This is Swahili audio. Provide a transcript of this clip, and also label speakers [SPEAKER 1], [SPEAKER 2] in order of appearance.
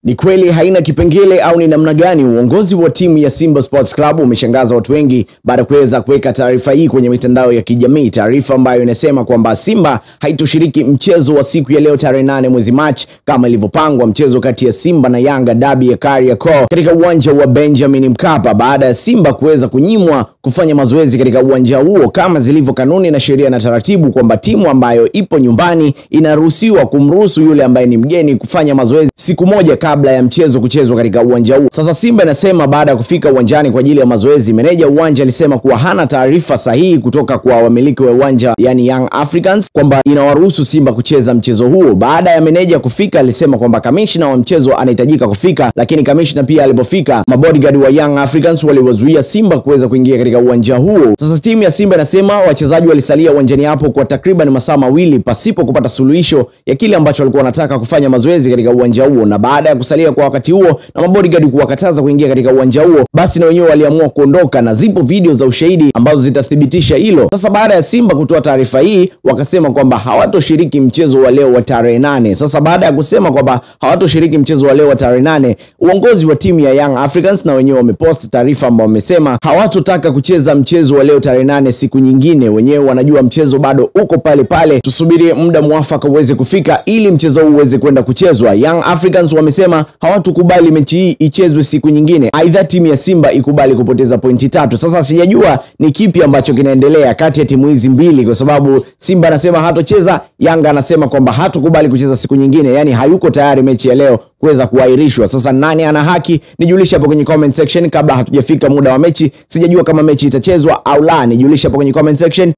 [SPEAKER 1] Ni kweli haina kipengele au ni namna gani? Uongozi wa timu ya Simba Sports Club umeshangaza watu wengi baada ya kuweza kuweka taarifa hii kwenye mitandao ya kijamii. Taarifa ambayo inasema kwamba Simba haitoshiriki mchezo wa siku ya leo tarehe 8 mwezi Machi kama ilivyopangwa, mchezo kati ya Simba na Yanga, dabi ya Kariakoo katika uwanja wa Benjamin Mkapa, baada ya Simba kuweza kunyimwa kufanya mazoezi katika uwanja huo kama zilivyo kanuni na sheria na taratibu, kwamba timu ambayo ipo nyumbani inaruhusiwa kumruhusu yule ambaye ni mgeni kufanya mazoezi siku moja kabla ya mchezo kuchezwa katika uwanja huo. Sasa Simba inasema baada ya kufika uwanjani kwa ajili ya mazoezi, meneja uwanja alisema kuwa hana taarifa sahihi kutoka kwa wamiliki wa uwanja, yani Young Africans, kwamba inawaruhusu Simba kucheza mchezo huo. Baada ya meneja kufika, alisema kwamba kamishna wa mchezo anahitajika kufika, lakini kamishna pia alipofika, mabodyguard wa Young Africans waliwazuia Simba kuweza kuingia katika uwanja huo. Sasa timu ya Simba inasema wachezaji walisalia uwanjani hapo kwa takriban masaa mawili pasipo kupata suluhisho ya kile ambacho walikuwa wanataka kufanya mazoezi katika uwanja huo, na baada ya kusalia kwa wakati huo na mabodyguard kuwakataza kuingia katika uwanja huo, basi na wenyewe waliamua kuondoka, na zipo video za ushahidi ambazo zitathibitisha hilo. Sasa baada ya Simba kutoa taarifa hii, wakasema kwamba hawatoshiriki mchezo wa leo wa tarehe 8. Sasa baada ya kusema kwamba hawatoshiriki mchezo wa leo wa tarehe 8, uongozi wa timu ya Young Africans na wenyewe wamepost taarifa ambayo wamesema hawatotaka kucheza mchezo wa leo tarehe 8 siku nyingine. Wenyewe wanajua mchezo bado uko pale pale, tusubirie muda mwafaka uweze kufika ili mchezo huu uweze kwenda kuchezwa. Young Africans wamesema hawatukubali mechi hii ichezwe siku nyingine, aidha timu ya Simba ikubali kupoteza pointi 3. Sasa sijajua ni kipi ambacho kinaendelea kati ya timu hizi mbili, kwa sababu Simba anasema hatocheza, Yanga anasema kwamba hatukubali kucheza siku nyingine, yani hayuko tayari mechi ya leo kuweza kuahirishwa. Sasa nani ana haki? Nijulisha hapo kwenye comment section kabla hatujafika muda wa mechi. Sijajua kama mechi itachezwa au la, nijulisha hapo kwenye comment section.